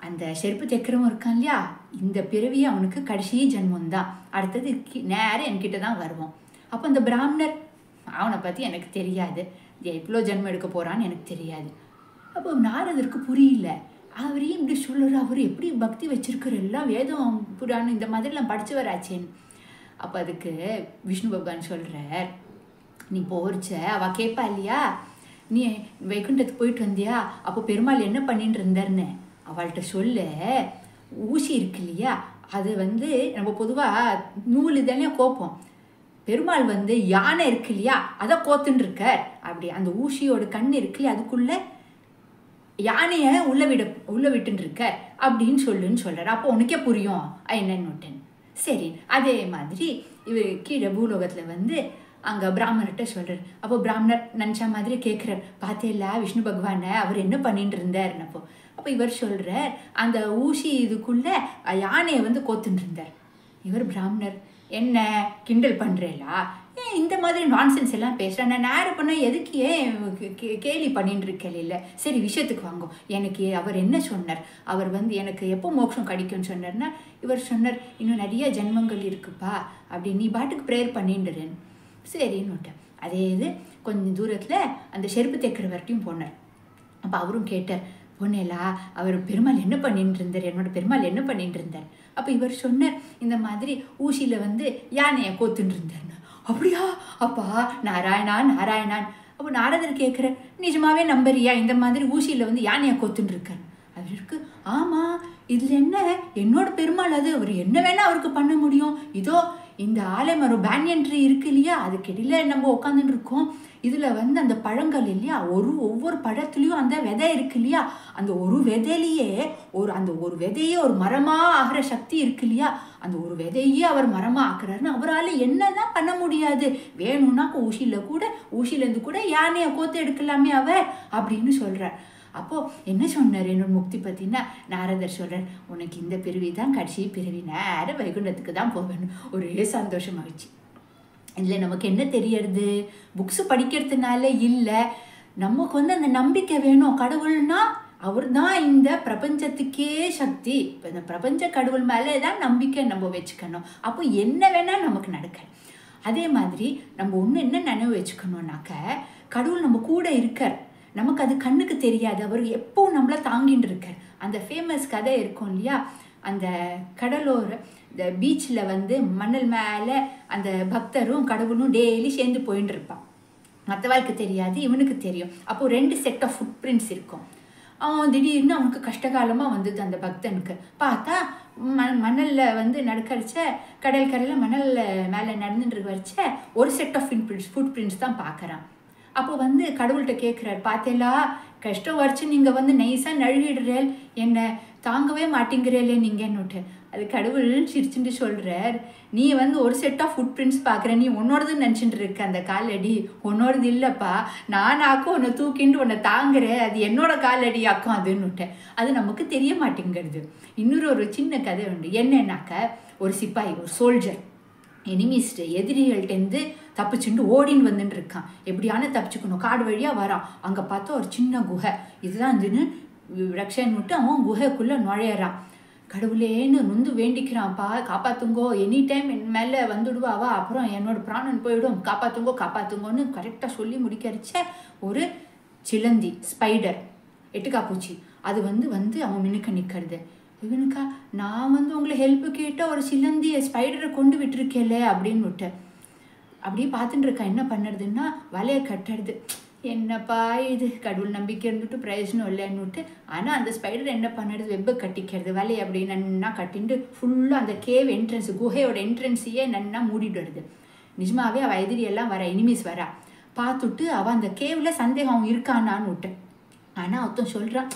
அந்த செருப்பு தைக்கிறவன் இருக்கான் இல்லையா, இந்த பிறவியே அவனுக்கு கடைசி ஜென்மம் தான், அடுத்தது நேரம் என்கிட்ட தான் வருவோம். அப்போ அந்த பிராமணர், அவனை பற்றி எனக்கு தெரியாது, எவ்வளோ ஜென்மம் எடுக்க போகிறான்னு எனக்கு தெரியாது. அப்போ நாரதருக்கு புரியல, அவரையும் இப்படி சொல்லுற, அவர் எப்படி பக்தி வச்சிருக்கிற, எல்லாம் வேதம் புராணம் இந்த மாதிரிலாம் படித்தவராச்சேன்னு. அப்போ அதுக்கு விஷ்ணு பகவான் சொல்கிறார், நீ போரிச்ச அவள் கேட்பா இல்லையா, நீ வைகுண்டத்துக்கு போயிட்டு வந்தியா, அப்போ பெருமாள் என்ன பண்ணிட்டு இருந்தார்னு அவள்கிட்ட சொல்ல. ஊசி இருக்கு இல்லையா, அது நம்ம பொதுவாக நூல் இதெல்லாம் கோப்போம், பெருமாள் யானை இருக்கு இல்லையா அதை கோத்துன்னு இருக்கார். அப்படி அந்த ஊசியோட கண் இருக்கு இல்லையா, அதுக்குள்ளே யானையை உள்ள விட்டுன்னு இருக்க அப்படின்னு சொல்கிறார். அப்போ உனக்கே புரியும் என்னன்னு. சரி, அதே மாதிரி இவர் கீழே பூலோகத்தில் அங்கே பிராமணர்கிட்ட சொல்கிறார். அப்போ பிராமணர் நினச்ச மாதிரி கேட்குறார், பார்த்தேல்ல விஷ்ணு பகவானை அவர் என்ன பண்ணிட்டு இருந்தார்னு. அப்போ இவர் சொல்கிறார், அந்த ஊசி இதுக்குள்ளே யானையை கோத்துன்னு இருந்தார். இவர் பிராமணர், என்ன கிண்டல் பண்ணுறேலா, ஏன் இந்த மாதிரி நான்சென்ஸ் எல்லாம் பேசுகிறேன், நான் நேரம் பண்ணால் எதுக்கு ஏன் கேலி பண்ணிட்டு இருக்கேன் இல்லை. சரி விஷயத்துக்கு வாங்கும், எனக்கு அவர் என்ன சொன்னார், அவர் எனக்கு எப்போ மோட்சம் கிடைக்கும்னு சொன்னார்னா, இவர் சொன்னார், இன்னும் நிறைய ஜென்மங்கள் இருக்குப்பா, அப்படி நீ பாட்டுக்கு ப்ரேயர் பண்ணிட்டுறேன். சரின்னு விட்டேன். அதே இது கொஞ்சம் தூரத்தில் அந்த செருப்பு தைக்கிறவர்கிட்டையும் போனார். அப்போ அவரும் கேட்டார், பொண்ணேலா அவர் பெருமாள் என்ன பண்ணிட்டு இருந்தார், என்னோட பெருமாள் என்ன பண்ணிட்டு இருந்தார். அப்போ இவர் சொன்னார், இந்த மாதிரி ஊசியில் யானையை கோத்துட்டு இருந்தார். அப்படியா, அப்பா நாராயணான். அப்போ நாரதர் கேட்குற, நிஜமாவே நம்புறியா இந்த மாதிரி ஊசியில் யானையை கோத்துட்டு இருக்கார். அவருக்கு ஆமாம், இதில் என்ன, என்னோட பெருமாள் அது, அவர் என்ன வேணால் அவருக்கு பண்ண முடியும். இதோ இந்த ஆலமரம் பேனியன் ட்ரீ இருக்கு இல்லையா, அதுக்கிடையில் நம்ம உட்காந்துட்டு இருக்கோம். இதில் அந்த பழங்கள் இல்லையா, ஒவ்வொரு பழத்துலேயும் அந்த விதை இருக்கு இல்லையா, அந்த ஒரு விதையிலேயே அந்த ஒரு விதையே ஒரு மரமாக ஆகிற சக்தி இருக்கு இல்லையா, அந்த ஒரு விதையே அவர் மரமாக ஆக்குறாருன்னு அவரால் என்னதான் பண்ண முடியாது. வேணும்னா ஊசியிலேருந்து கூட யானையை கோத்து எடுக்கலாமே அவர் அப்படின்னு சொல்கிறார். அப்போது என்ன சொன்னார் என்னோட முக்தி பற்றினா, நாரதர் சொல்கிறார், உனக்கு இந்த பிறவி தான் கடைசி பிறவி, நேர வைகுண்டத்துக்கு தான் போகணும். ஒரே சந்தோஷமாகிடுச்சு. இதில் நமக்கு என்ன தெரியறது? புக்ஸு படிக்கிறதுனால இல்லை, நமக்கு வந்து அந்த நம்பிக்கை வேணும். கடவுள்னா அவர் தான் இந்த பிரபஞ்சத்துக்கே சக்தி. இப்போ இந்த பிரபஞ்ச கடவுள் மேலே தான் நம்பிக்கை நம்ம வச்சுக்கணும். அப்போ என்ன வேணால் நமக்கு நடக்க. அதே மாதிரி நம்ம ஒன்று என்ன நினைவு வச்சுக்கணுன்னாக்க, கடவுள் நம்ம கூட இருக்கார், நமக்கு அது கண்ணுக்கு தெரியாது, அவர் எப்போ நம்மளை தாங்கின்னு இருக்கார். அந்த ஃபேமஸ் கதை இருக்கும் இல்லையா, அந்த கடலோர இந்த பீச்சில் வந்து மணல் மேலே அந்த பக்தரும் கடவுளும் டெய்லி சேர்ந்து போயின்னு இருப்பான். மற்றவாளுக்கு தெரியாது, இவனுக்கு தெரியும். அப்போது 2 செட் ஆஃப் ஃபுட் பிரிண்ட்ஸ் இருக்கும். திடீர்னு அவனுக்கு கஷ்டகாலமாக வந்தது அந்த பக்தனுக்கு. பார்த்தா மணலில் வந்து நடக்கடிச்ச கடல் கரையில் மணலில் மேலே நடந்துட்டு வச்ச ஒரு செட் ஆஃப் ஃபுட் பிரிண்ட்ஸ் தான் பார்க்குறான். அப்போ வந்து கடவுள்கிட்ட கேட்குறாரு, பார்த்தேலா கஷ்டம் வரைச்சு நீங்கள் வந்து நைஸாக நழுவிடுறேல், என்னை தாங்கவே மாட்டேங்கிறேலே நீங்கன்னுட்டு. அது கடவுள் சிரிச்சுட்டு சொல்கிறார், நீ வந்து ஒரு செட் ஆஃப் ஃபுட் பிரிண்ட்ஸ் பார்க்குற, நீ உன்னோடதுன்னு நினச்சிட்டு இருக்க, அந்த காலடி உன்னோடது இல்லைப்பா, நானாக்கும் உன்னை தூக்கிட்டு உன்னை தாங்குறேன், அது என்னோட காலடி ஆக்கும் அதுன்னுட்டேன். அது நமக்கு தெரிய மாட்டேங்கிறது. இன்னொரு சின்ன கதை உண்டு. என்னன்னாக்க, ஒரு சிப்பாய், ஒரு சோல்ஜர் எனிமிஸ்ட் எதிரிகள்கிட்டேருந்து தப்பிச்சுட்டு ஓடின்னு வந்துட்டு இருக்கான். எப்படியான தப்பிச்சுக்கணும், காடு வழியாக வரான். அங்கே பார்த்தா ஒரு சின்ன குகை, இதுதான் இதுன்னு ரக்ஷன் விட்டு அவன் குகைக்குள்ளே நுழையிறான். கடவுளேன்னு நொந்து வேண்டிக்கிறான்ப்பா, காப்பாற்றுங்கோ, எனி டைம் என் மேலே வந்துடுவாவா, அப்புறம் என்னோட பிராணன் போயிடும், காப்பாற்றுங்கோ காப்பாற்றுங்கோன்னு கரெக்டாக சொல்லி முடிக்கிறச்ச ஒரு சிலந்தி, ஸ்பைடர், எட்டுக்காப்பூச்சி, அது வந்து அவன் மினுக்க நிற்கிறது. இவனுக்கா, நான் வந்து உங்களை ஹெல்ப்பு கேட்டால் ஒரு சிலந்தியை ஸ்பைடரை கொண்டு விட்டுருக்கேல அப்படின்னு விட்டேன். அப்படியே பார்த்துட்டு இருக்கேன், என்ன பண்ணுறதுன்னா வலையை கட்டுறது. என்னப்பா இது, கடவுள் நம்பிக்கை இருந்துட்டு பிரயோஜனம் இல்லைன்னுட்டு. ஆனால் அந்த ஸ்பைடர் என்ன பண்ணுறது, வெப்பை கட்டிக்கிறது, வலையை அப்படி நன்னா கட்டிட்டு ஃபுல்லாக அந்த கேவ் என்ட்ரன்ஸ், குகையோட என்ட்ரன்ஸையே நன்னா மூடிடுறது. நிஜமாவே அவள் எதிரியெல்லாம் வர, எனிமீஸ் வரா. பார்த்துட்டு அவள் அந்த கேவில் சந்தேகம் இருக்கானான்னு விட்டேன். ஆனால் ஒருத்தன் சொல்கிறான்,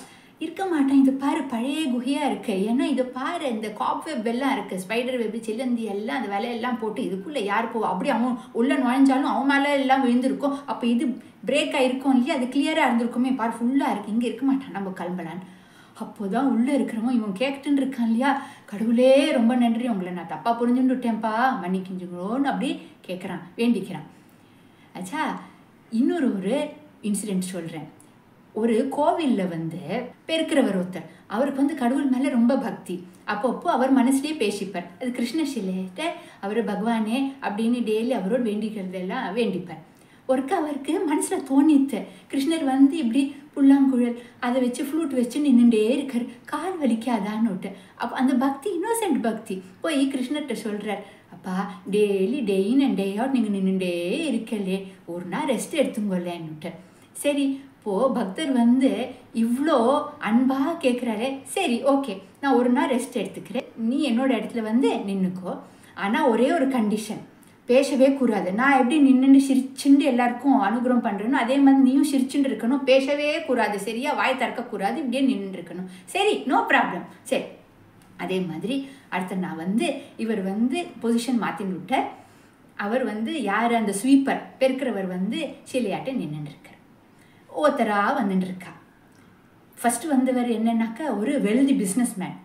இருக்க மாட்டான், இது பாரு பழைய குகையாக இருக்குது, ஏன்னா இதை பாரு இந்த காப் வெப் எல்லாம் இருக்குது, ஸ்பைடர் வெப், சிலந்தி எல்லாம் அந்த விலையெல்லாம் போட்டு இதுக்குள்ளே யார் போவா, அப்படி அவன் உள்ளே நுழைஞ்சாலும் அவன் மேலே எல்லாம் விழுந்திருக்கும், அப்போ இது பிரேக் ஆகிருக்கும் இல்லையா, அது கிளியராக இருந்திருக்குமே, பாரு ஃபுல்லாக இருக்குது, இங்கே இருக்க மாட்டான், நம்ம கிளம்பலான்னு. அப்போ தான் உள்ளே இருக்கிறவன் இவன் கேட்டுன்னு இருக்கான் இல்லையா, கடவுளே ரொம்ப நன்றி, உங்களை நான் தப்பாக புரிஞ்சுட்டு விட்டேன்ப்பா, மன்னிக்கிஞ்சுங்களோன்னு அப்படி கேட்குறான், வேண்டிக்கிறான். ஆச்சா, ஒரு இன்சிடெண்ட் சொல்கிறேன். ஒரு கோவிலில் வந்து பெருக்கிறவர் ஒருத்தர், அவருக்கு வந்து கடவுள் மேலே ரொம்ப பக்தி. அப்பப்போ அவர் மனசுலேயே பேசிப்பார், அது கிருஷ்ண சிலையிட்ட அவர் பகவானே அப்படின்னு டெய்லி அவரோட வேண்டிக்கிறதெல்லாம் வேண்டிப்பார். ஒருக்க அவருக்கு மனசில் தோணித்து, கிருஷ்ணர் வந்து இப்படி புல்லாங்குழல் அதை வச்சு ஃப்ளூட் வச்சு நின்றுட்டே இருக்கார், கால் வலிக்காதான்னு விட்டு. அப்போ அந்த பக்தி இன்னோசென்ட் பக்தி போய் கிருஷ்ணர்கிட்ட சொல்கிறார், அப்பா daily day in and day out நீங்கள் நின்றுட்டே இருக்கலே, ஒரு நாள் ரெஸ்ட் எடுத்துங்கொள்ளேன்னுட்டு. சரி, இப்போது பக்தர் வந்து இவ்வளோ அன்பாக கேட்குறாரே, சரி ஓகே நான் ஒரு நாள் ரெஸ்ட் எடுத்துக்கிறேன், நீ என்னோட இடத்துல வந்து நின்றுக்கோ, ஆனால் ஒரே ஒரு கண்டிஷன், பேசவே கூடாது. நான் எப்படி நின்றுட்டு சிரிச்சுண்டு எல்லாருக்கும் அனுகிரகம் பண்ணுறேனோ அதே மாதிரி நீயும் சிரிச்சுட்டு இருக்கணும், பேசவே கூடாது, சரியா, வாய் திறக்கக்கூடாது, இப்படியே நின்று இருக்கணும். சரி, நோ ப்ராப்ளம். சரி, அதே மாதிரி அடுத்த நான் வந்து இவர் வந்து பொசிஷன் மாற்றின்னு விட்டார். அவர் வந்து யார், அந்த ஸ்வீப்பர் பெருக்கிறவர் வந்து சிலையாட்ட நின்றுருக்கார். ஒருத்தராக வந்துட்டு இருக்கா. ஃபஸ்ட்டு வந்தவர் என்னன்னாக்கா ஒரு வெல்தி பிஸ்னஸ் மேன்,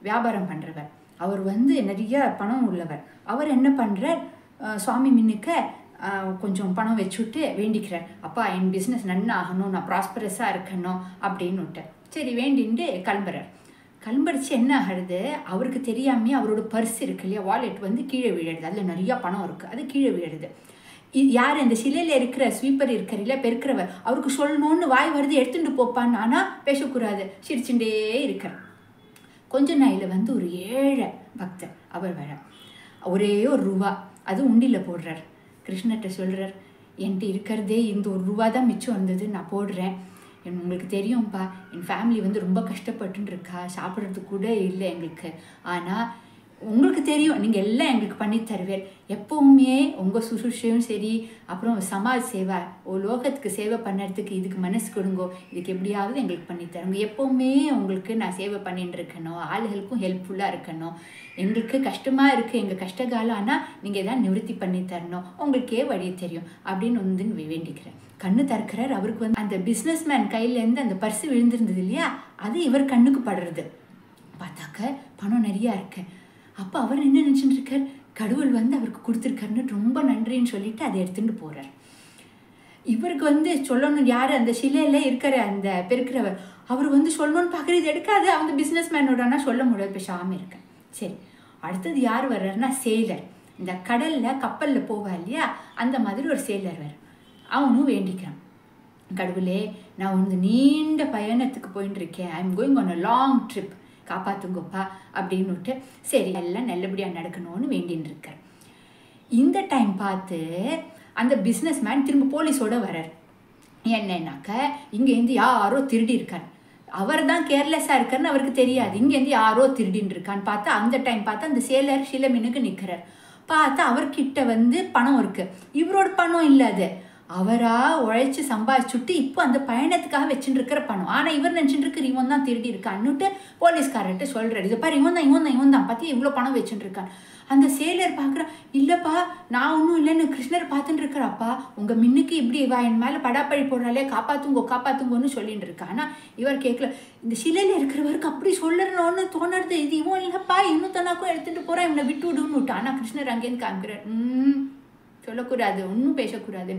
வியாபாரம் பண்ணுறவர். அவர் வந்து நிறைய பணம் உள்ளவர். அவர் என்ன பண்ணுறார், சுவாமி மின்னுக்க கொஞ்சம் பணம் வச்சுட்டு வேண்டிக்கிறார், அப்பா என் பிஸ்னஸ் நன்னா ஆகணும், நான் ப்ராஸ்பரஸாக இருக்கணும் அப்படின்னு விட்டார். சரி வேண்டின்ட்டு கிளம்புறார். கிளம்படிச்சு என்ன ஆகிறது, அவருக்கு தெரியாமே அவரோட பர்ஸ் இருக்கு இல்லையா, வாலெட் வந்து கீழே விழுது, அதில் நிறையா பணம் இருக்குது, அது கீழே விழுது. யார், இந்த சிலையில் இருக்கிற ஸ்வீப்பர் இருக்கிற பெருக்கிறவர், அவருக்கு சொல்லணும்னு வாய் வருது, எடுத்துகிட்டு போப்பான்னு, ஆனால் பேசக்கூடாது, சிரிச்சுட்டே இருக்கார். கொஞ்ச நாளில் வந்து ஒரு ஏழை பக்தர் அவர் வர, ஒரே ஒரு ரூபா அது உண்டியில் போடுறார். கிருஷ்ணர்கிட்ட சொல்கிறார், என்கிட்ட இருக்கிறதே இந்த ஒரு ரூபா தான் மிச்சம் வந்தது, நான் போடுறேன், உங்களுக்கு தெரியும்ப்பா என் ஃபேமிலி வந்து ரொம்ப கஷ்டப்பட்டுன்னு இருக்கா, சாப்பிட்றதுக்கு கூட இல்லை எங்களுக்கு, ஆனால் உங்களுக்கு தெரியும், நீங்கள் எல்லாம் எங்களுக்கு பண்ணி தருவேன். எப்போவுமே உங்கள் சுசுஷையும் சரி, அப்புறம் சமாஜ் சேவை, லோகத்துக்கு சேவை பண்ணுறதுக்கு இதுக்கு மனசு கொடுங்கோ, இதுக்கு எப்படியாவது எங்களுக்கு பண்ணித்தருங்க. எப்போவுமே உங்களுக்கு நான் சேவை பண்ணிட்டு இருக்கணும், ஆளுகளுக்கும் ஹெல்ப்ஃபுல்லாக இருக்கணும். எங்களுக்கு கஷ்டமாக இருக்குது, எங்கள் கஷ்டகாலம், ஆனால் நீங்கள் தான் நிவர்த்தி பண்ணி தரணும், உங்களுக்கே வழி தெரியும் அப்படின்னு வந்து வேண்டிக்கிறேன். கண்ணு திறக்கிறார். அவருக்கு வந்து அந்த பிஸ்னஸ் மேன் கையிலேருந்து அந்த பர்ஸு விழுந்திருந்தது இல்லையா, அது இவர் கண்ணுக்கு படுறது. பார்த்தாக்க பணம் நிறையா இருக்கு. அப்போ அவர் என்ன நினச்சிட்டு இருக்கார், கடவுள் வந்து அவருக்கு கொடுத்துருக்காருன்னு ரொம்ப நன்றின்னு சொல்லிட்டு அதை எடுத்துகிட்டு போகிறார். இவருக்கு வந்து சொல்லணும், யார் அந்த சிலையில் இருக்கிற அந்த பெருக்கிறவர், அவர் வந்து சொல்லணும்னு பார்க்குறது எடுக்காது. அந்த பிஸ்னஸ் மேனோடனா சொல்ல முடியாது, பேசாமல் இருக்கேன். சரி, அடுத்தது யார் வர்றாருன்னா சேலர். இந்த கடலில் கப்பலில் போவா இல்லையா, அந்த மாதிரி ஒரு சேலர் வர. அவனும் வேண்டிக்கிறான், கடவுளே நான் வந்து நீண்ட பயணத்துக்கு போயின்னு இருக்கேன், I am going on a long trip, காப்பாற்றுங்கப்பா அப்படின்னுட்டு. சரி, எல்லாம் நல்லபடியாக நடக்கணும்னு வேண்டின்னு இருக்கார். இந்த டைம் பார்த்து அந்த பிஸ்னஸ் மேன் திரும்ப போலீஸோடு வர்றார். என்னன்னாக்க இங்கேருந்து யாரோ திருடி இருக்கார். அவர் தான் கேர்லெஸ்ஸாக இருக்காருன்னு அவருக்கு தெரியாது. இங்கேருந்து யாரோ திருடின்னு இருக்கான்னு பார்த்தா அந்த டைம் பார்த்தா அந்த சேலர் சில மின்னுக்கு நிற்கிறார். பார்த்தா அவர்கிட்ட வந்து பணம் இருக்குது. இவரோட பணம் இல்லாது, அவராக உழைச்சி சம்பாதிச்சுட்டு இப்போ அந்த பயணத்துக்காக வச்சுட்டு இருக்கிற பணம். ஆனால் இவர் நினச்சிட்டு இருக்கிற இவன் தான் திருடி இருக்கான்னுட்டு போலீஸ்காரர்கிட்ட சொல்கிறார். இதை பாரு, இவன் தான் பார்த்து இவ்வளோ பணம் வச்சுட்டு இருக்கான். அந்த சேலர் பார்க்குறா, இல்லைப்பா நான் ஒன்றும் இல்லைன்னு கிருஷ்ணர் பார்த்துட்டு இருக்கிறாப்பா, உங்கள் மின்னுக்கு இப்படி வா என் மேலே படாப்பழி போடுறாலே, காப்பாற்றுங்கோன்னு சொல்லிட்டு இருக்கா. ஆனால் இவர் கேட்கல. இந்த சிலையில் இருக்கிறவருக்கு அப்படி சொல்லணும்னு தோணுறது, இது இவன் இல்லைப்பா, இன்னும் தனாக்கும் எடுத்துகிட்டு போகிறான், இவனை விட்டு விடுன்னு விட்டா. ஆனால் கிருஷ்ணர் அங்கேருந்து காமிக்கிறார், சொல்லக்கூடாது, ஒன்றும் பேசக்கூடாது.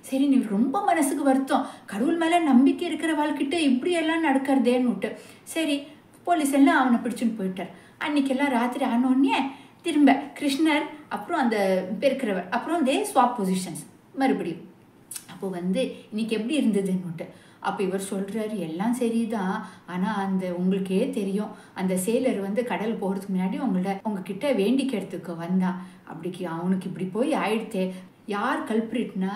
சரி, நீ ரொம்ப மனசுக்கு வருத்தம், கடவுள் மேலே நம்பிக்கை இருக்கிற வாழ்க்கிட்ட இப்படி எல்லாம் நடக்கிறதேன்னு விட்டு. சரி, போலீஸ் எல்லாம் அவனை பிடிச்சுன்னு போயிட்டார். அன்றைக்கெல்லாம் ராத்திரி ஆனோடனே திரும்ப கிருஷ்ணர் அப்புறம் அந்த பெருக்கிறவர் அப்புறம் தே ஸ்வாப் பொசிஷன்ஸ் மறுபடியும். அப்போ வந்து இன்னைக்கு எப்படி இருந்ததுன்னுட்டு அப்போ இவர் சொல்கிறாரு, எல்லாம் சரிதான், ஆனால் அந்த உங்களுக்கே தெரியும், அந்த சேலர் வந்து கடல் போகிறதுக்கு முன்னாடி உங்ககிட்ட வேண்டிக்கிறதுக்கு வந்தான், அப்படிக்கு அவனுக்கு இப்படி போய் ஆயிடுத்தே. யார் கல்பிரிட்னா,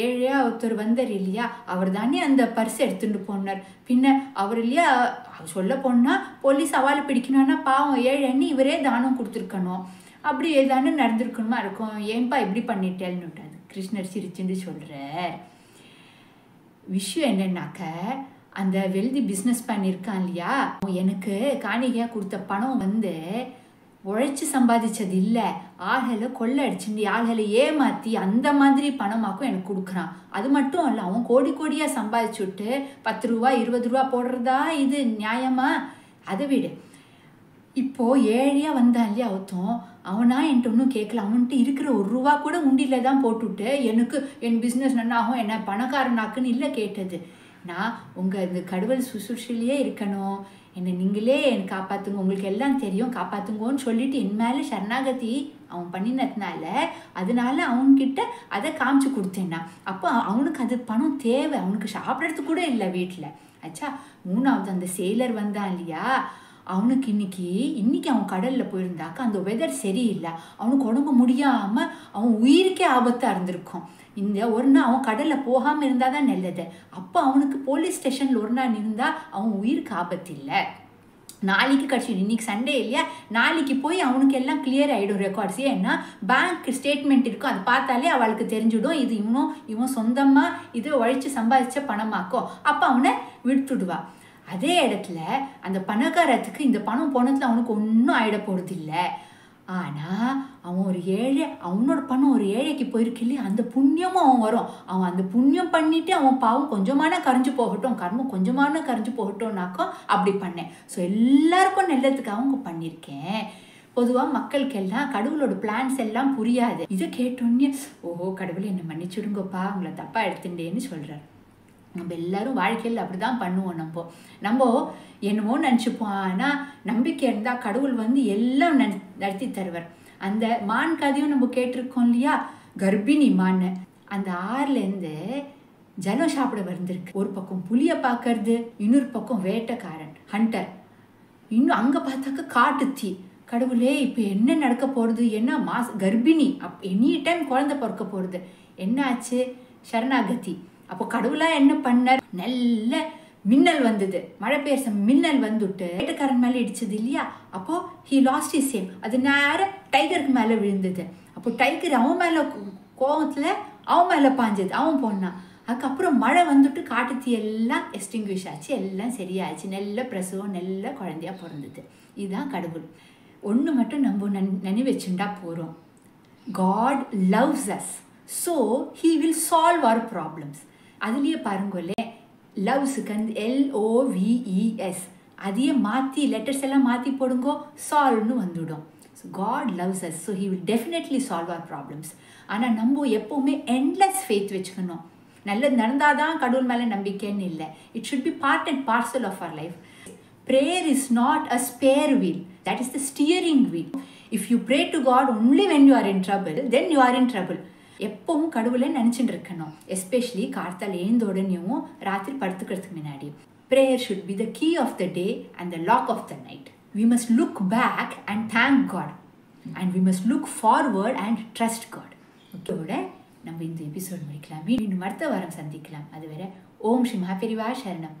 ஏழையா ஒருத்தர் வந்தார் இல்லையா, அவர் தானே அந்த பர்ஸ் எடுத்துட்டு போனார். பின்ன அவர் இல்லையா சொல்ல போனால் போலீஸ் அவாளை பிடிக்கணும்னா பாவம் ஏழைன்னு இவரே தானம் கொடுத்துருக்கணும், அப்படி ஏதானு நடந்திருக்கணுமா இருக்கும், ஏன்பா இப்படி பண்ணிட்டேன்னு. கிருஷ்ணர் சிரிச்சுன்னு சொல்கிறார். விஷயம் என்னன்னாக்க, அந்த வெல்தி பிஸ்னஸ் பண்ணியிருக்கான் இல்லையா, எனக்கு காணிக்கையாக கொடுத்த பணம் வந்து உழைச்சி சம்பாதிச்சது இல்லை, ஆள்களை கொள்ளை அடிச்சுட்டு ஆள்களை ஏமாற்றி அந்த மாதிரி பணமாக்கும் எனக்கு கொடுக்குறான். அது மட்டும் இல்லை, அவன் கோடி கோடியாக சம்பாதிச்சுட்டு 10 ரூபா 20 ரூபா போடுறதா இது நியாயமா? அதை விடு, இப்போது ஏழையாக வந்தான் இல்லையா ஒருத்தன், அவனா என்கிட்ட ஒன்றும் கேட்கல, அவன்கிட்ட இருக்கிற 1 ரூபா கூட உண்டியில் தான் போட்டுவிட்டு எனக்கு என் பிஸ்னஸ் நன்னாகும் என்ன பணக்காரனாக்குன்னு இல்லை கேட்டது. நான் உங்கள் இந்த கடவுள் சுசுஷிலேயே இருக்கணும், என்னை நீங்களே என்னை காப்பாற்றுங்க, உங்களுக்கு எல்லாம் தெரியும், காப்பாற்றுங்கன்னு சொல்லிட்டு என் மேலே சரணாகதி அவன் பண்ணினதுனால அதனால அவன்கிட்ட அதை காமிச்சு கொடுத்தேன்னா. அப்போ அவனுக்கு அது பணம் தேவை, அவனுக்கு சாப்பிட்றதுக்கு கூட இல்லை வீட்டில். ஆச்சா, 3வது அந்த சேலர் வந்தான் இல்லையா, அவனுக்கு இன்னைக்கு அவன் கடலில் போயிருந்தாக்க அந்த வெதர் சரியில்லை, அவனுக்கு உடம்பு முடியாமல் அவன் உயிருக்கே ஆபத்தாக இருந்திருக்கும். இந்த ஒரு நாள் அவன் கடலில் போகாமல் இருந்தால் தான் நல்லது. அப்போ அவனுக்கு போலீஸ் ஸ்டேஷனில் ஒரு நாள் இருந்தால் அவன் உயிருக்கு ஆபத்து இல்லை. நாளைக்கு கிடச்சிடும், இன்றைக்கி சண்டே இல்லையா, நாளைக்கு போய் அவனுக்கு எல்லாம் கிளியர் ஆகிடும் ரெக்கார்ட்ஸ். ஏன்னா பேங்க் ஸ்டேட்மெண்ட் இருக்கும், அதை பார்த்தாலே அவளுக்கு தெரிஞ்சிடும் இது இவன் சொந்தமாக இது உழைச்சி சம்பாதிச்ச பணமாக்கும். அப்போ அவனை விட்டுடுவா. அதே இடத்துல அந்த பணக்காரத்துக்கு இந்த பணம் போனதுல அவனுக்கு ஒன்றும் ஆகிட போகிறது இல்லை. ஆனால் அவன் ஒரு ஏழை, அவனோட பணம் ஒரு ஏழைக்கு போயிருக்கு இல்லையா, அந்த புண்ணியமும் அவன் வரும். அவன் அந்த புண்ணியம் பண்ணிவிட்டு அவன் பாவம் கொஞ்சமான கரைஞ்சு போகட்டும், கர்மம் கொஞ்சமான கரைஞ்சு போகட்டும்னாக்கோ அப்படி பண்ணேன். ஸோ எல்லாருக்கும் நல்லதுக்கு அவங்க பண்ணியிருக்கேன். பொதுவாக மக்களுக்கெல்லாம் கடவுளோட பிளான்ஸ் எல்லாம் புரியாது. இதை கேட்டோன்னே, ஓஹோ கடவுளை என்னை மன்னிச்சுடுங்கப்பா, உங்களை தப்பாக எடுத்துட்டேன்னு சொல்கிறார். நம்ம எல்லாரும் வாழ்க்கையில் அப்படி தான் பண்ணுவோம். நம்ம என்னமோ நினச்சிப்போம், ஆனால் நம்பிக்கை இருந்தால் கடவுள் வந்து எல்லாம் நடத்தி தருவார். அந்த மான் கதையும் நம்ம கேட்டிருக்கோம் இல்லையா, கர்ப்பிணி மான் அந்த ஆறுலேருந்து ஜலம் சாப்பிட வந்திருக்கு. ஒரு பக்கம் புளியை பார்க்கறது, இன்னொரு பக்கம் வேட்டைக்காரன் ஹண்டர், இன்னும் அங்கே பார்த்தாக்க காட்டு தீ. கடவுளே இப்போ என்ன நடக்க போகிறது, என்ன கர்ப்பிணி எனி டைம் குழந்தை பிறக்க போகிறது, என்ன ஆச்சு, சரணாகதி. அப்போ கடவுளாக என்ன பண்ணார், நல்ல மின்னல் வந்தது, மழை பெய்ய மின்னல் வந்துட்டு வேட்டைக்காரன் மேலே இடிச்சது இல்லையா? அப்போ ஹி லாஸ்ட் ஹிஸ் சேம். அது நேரம் டைகருக்கு மேலே விழுந்தது. அப்போ டைகர் அவன் மேலே கோவத்தில் அவன் மேலே பாஞ்சது, அவன் போனான். அதுக்கப்புறம் மழை வந்துட்டு காட்டுத்தீ எல்லாம் எக்ஸ்டிங்விஷ் ஆச்சு, எல்லாம் சரியாச்சு, நல்ல பிரசவம், நல்ல குழந்தையா பிறந்தது. இதுதான் கடவுள். ஒன்று மட்டும் நம்ம நினைவு வச்சுட்டா போகிறோம், God loves us, so he will solve our problems. அதுலேயே பாருங்களே, லவ்ஸுக்கு அந்த LOVES அதையே மாற்றி லெட்டர்ஸ் எல்லாம் மாற்றி போடுங்கோ, சால்வ்னு வந்துவிடும். So God loves us, so he will definitely solve our problems. ஆனால் நம்ம எப்போவுமே எண்ட்லெஸ் ஃபெய்த் வச்சுக்கணும். நல்லது நடந்தால் தான் கடவுள் மேலே நம்பிக்கைன்னு இல்லை. It should be part and parcel of our life. Prayer is not a spare wheel, that is the steering wheel. If you pray to God only when you are in trouble, then you are in trouble. எப்பவும் கடவுளை நினச்சிட்டு இருக்கணும், especially கார்த்தால் எழுந்தோடனையும் ராத்திரி படுத்துக்கிறதுக்கு முன்னாடி. Prayer should be the key of the day and the lock of the night. We must look back and thank God, and we must look forward and trust God. ஓகேவோட நம்ம இந்த episode முடிக்கலாம். மீண்டும் அடுத்த வாரம் சந்திக்கலாம். அதுவரை ஓம் ஸ்ரீ மகாபெரிவா சரணம்.